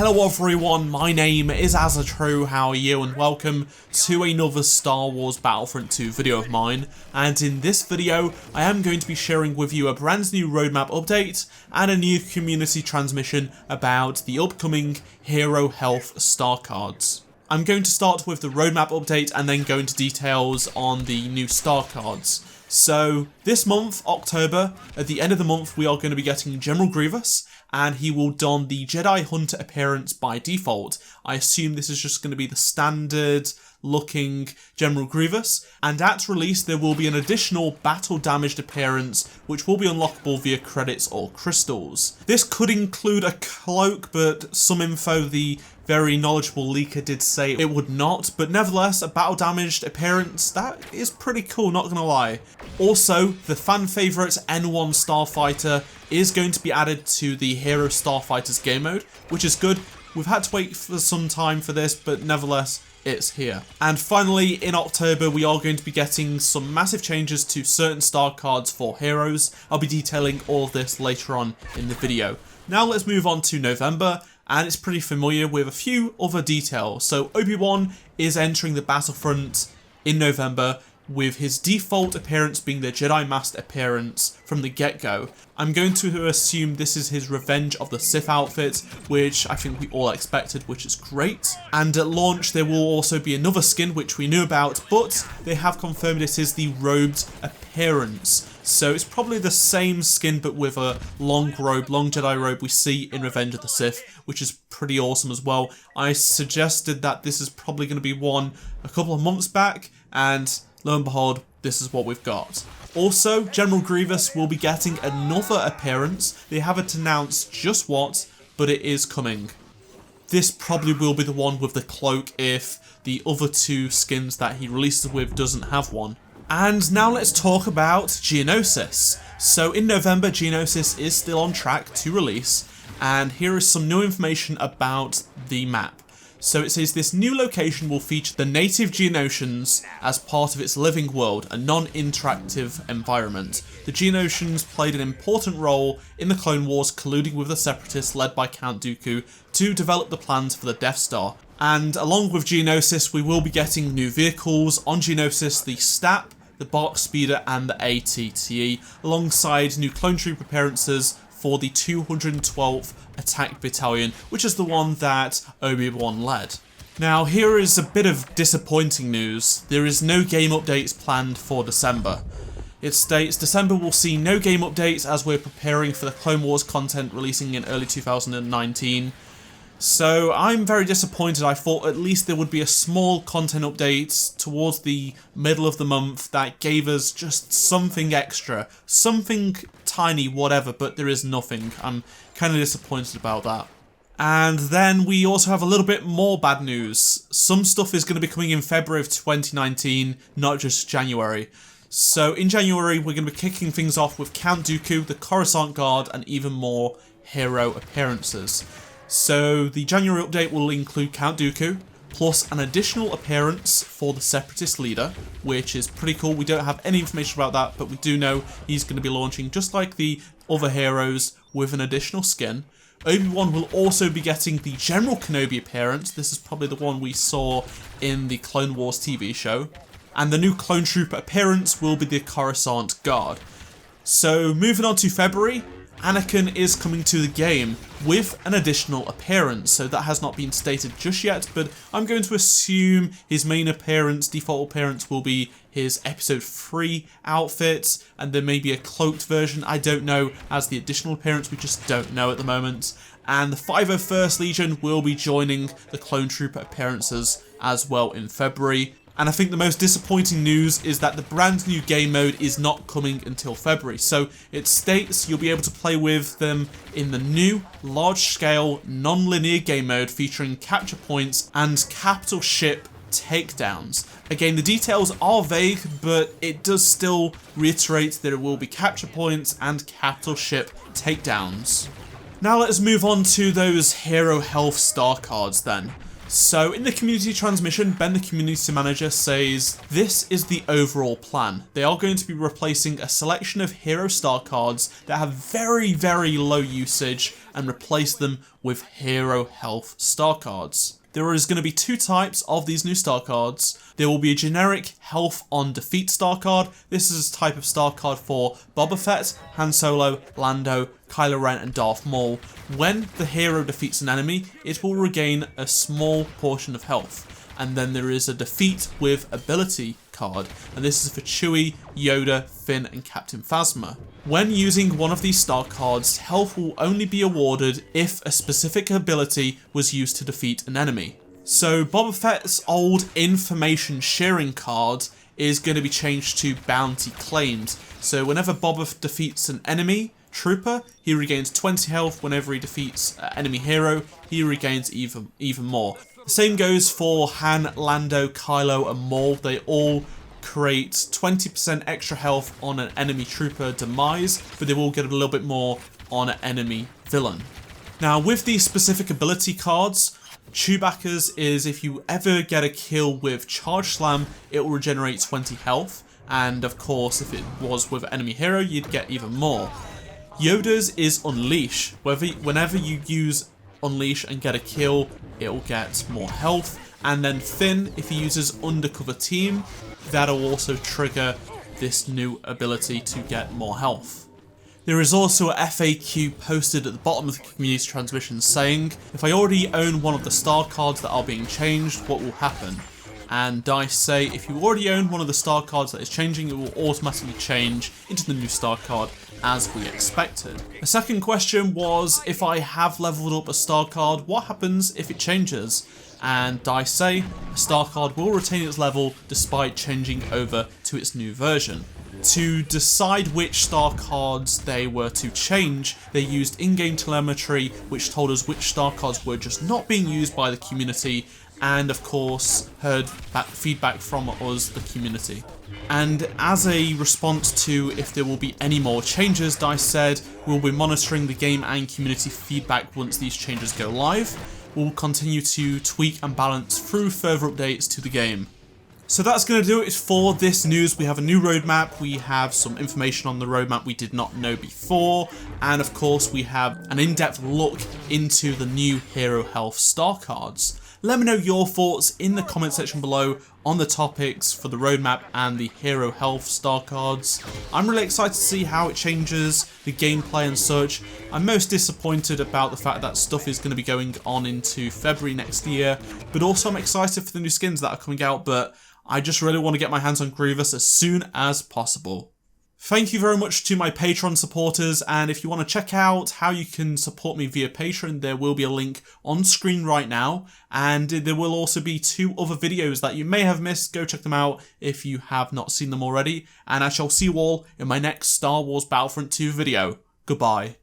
Hello everyone, my name is AZZATRU, how are you, and welcome to another Star Wars Battlefront 2 video of mine. And in this video, I am going to be sharing with you a brand new roadmap update and a new community transmission about the upcoming Hero Health Star Cards. I'm going to start with the roadmap update and then go into details on the new Star Cards. So this month, October, at the end of the month, we are going to be getting General Grievous, and he will don the Jedi Hunter appearance by default. I assume this is just going to be the standard looking General Grievous, and at release there will be an additional battle damaged appearance which will be unlockable via credits or crystals. This could include a cloak, but some info the very knowledgeable leaker did say it would not, but nevertheless a battle damaged appearance that is pretty cool, not gonna lie. Also, the fan favourite N1 Starfighter is going to be added to the Hero Starfighters game mode, which is good. We've had to wait for some time for this, but nevertheless, it's here. And finally, in October, we are going to be getting some massive changes to certain star cards for heroes. I'll be detailing all of this later on in the video. Now let's move on to November, and it's pretty familiar with a few other details. So Obi-Wan is entering the Battlefront in November, with his default appearance being the Jedi Master appearance from the get-go. I'm going to assume this is his Revenge of the Sith outfit, which I think we all expected, which is great. And at launch there will also be another skin which we knew about, but they have confirmed it is the robed appearance. So it's probably the same skin but with a long robe, long Jedi robe we see in Revenge of the Sith, which is pretty awesome as well. I suggested that this is probably going to be one a couple of months back, and lo and behold, this is what we've got. Also, General Grievous will be getting another appearance. They haven't announced just what, but it is coming. This probably will be the one with the cloak if the other two skins that he releases with doesn't have one. And now let's talk about Geonosis. So in November, Geonosis is still on track to release, and here is some new information about the map. So it says this new location will feature the native Geonosians as part of its living world, a non-interactive environment. The Geonosians played an important role in the Clone Wars, colluding with the Separatists led by Count Dooku to develop the plans for the Death Star. And along with Geonosis, we will be getting new vehicles on Geonosis, the STAP, the Bark Speeder and the ATTE, alongside new Clone Troop appearances for the 212th Attack Battalion, which is the one that Obi-Wan led. Now here is a bit of disappointing news. There is no game updates planned for December. It states December will see no game updates as we're preparing for the Clone Wars content releasing in early 2019. So I'm very disappointed. I thought at least there would be a small content update towards the middle of the month that gave us just something extra, something tiny, whatever, but there is nothing. I'm kind of disappointed about that. And then we also have a little bit more bad news. Some stuff is going to be coming in February of 2019, not just January. So in January, we're going to be kicking things off with Count Dooku, the Coruscant Guard, and even more hero appearances. So the January update will include Count Dooku, plus an additional appearance for the Separatist leader, which is pretty cool. We don't have any information about that, but we do know he's going to be launching, just like the other heroes, with an additional skin. Obi-Wan will also be getting the General Kenobi appearance. This is probably the one we saw in the Clone Wars TV show. And the new Clone Trooper appearance will be the Coruscant Guard. So moving on to February, Anakin is coming to the game with an additional appearance, so that has not been stated just yet, but I'm going to assume his main appearance, default appearance, will be his episode 3 outfit, and there may be a cloaked version, I don't know, as the additional appearance, we just don't know at the moment. And the 501st Legion will be joining the Clone Trooper appearances as well in February. And I think the most disappointing news is that the brand new game mode is not coming until February. So it states you'll be able to play with them in the new large-scale non-linear game mode featuring capture points and capital ship takedowns. Again, the details are vague, but it does still reiterate that it will be capture points and capital ship takedowns. Now let's move on to those Hero Health Star cards then. So in the community transmission, Ben the community manager says, this is the overall plan. They are going to be replacing a selection of hero star cards that have very, very low usage and replace them with hero health star cards. There is going to be two types of these new star cards. There will be a generic health on defeat star card. This is a type of star card for Boba Fett, Han Solo, Lando, Kylo Ren and Darth Maul. When the hero defeats an enemy, it will regain a small portion of health. And then there is a defeat with ability card, and this is for Chewie, Yoda, Finn and Captain Phasma. When using one of these star cards, health will only be awarded if a specific ability was used to defeat an enemy. So Boba Fett's old information sharing card is going to be changed to bounty claims. So whenever Boba defeats an enemy trooper, he regains 20 health. Whenever he defeats an enemy hero, he regains even more. The same goes for Han, Lando, Kylo and Maul. They all create 20% extra health on an enemy trooper demise, but they will get a little bit more on an enemy villain. Now with these specific ability cards, Chewbacca's is if you ever get a kill with Charge Slam, it will regenerate 20 health, and of course if it was with enemy hero, you'd get even more. Yoda's is Unleash. Whenever you use Unleash and get a kill, it'll get more health. And then Finn, if he uses Undercover Team, that'll also trigger this new ability to get more health. There is also a FAQ posted at the bottom of the community transmission saying, if I already own one of the star cards that are being changed, what will happen? And DICE say, if you already own one of the star cards that is changing, it will automatically change into the new star card as we expected. The second question was, if I have leveled up a star card, what happens if it changes? And DICE say, a star card will retain its level despite changing over to its new version. To decide which star cards they were to change, they used in-game telemetry which told us which star cards were just not being used by the community, and of course heard feedback from us, the community. And as a response to if there will be any more changes, DICE said, we'll be monitoring the game and community feedback once these changes go live. We'll continue to tweak and balance through further updates to the game. So that's going to do it for this news. We have a new roadmap, we have some information on the roadmap we did not know before, and of course we have an in-depth look into the new Hero Health Star Cards. Let me know your thoughts in the comment section below on the topics for the roadmap and the Hero Health Star Cards. I'm really excited to see how it changes the gameplay and such. I'm most disappointed about the fact that stuff is going to be going on into February next year, but also I'm excited for the new skins that are coming out, but I just really want to get my hands on Grievous as soon as possible. Thank you very much to my Patreon supporters, and if you want to check out how you can support me via Patreon, there will be a link on screen right now, and there will also be 2 other videos that you may have missed. Go check them out if you have not seen them already, and I shall see you all in my next Star Wars Battlefront 2 video. Goodbye.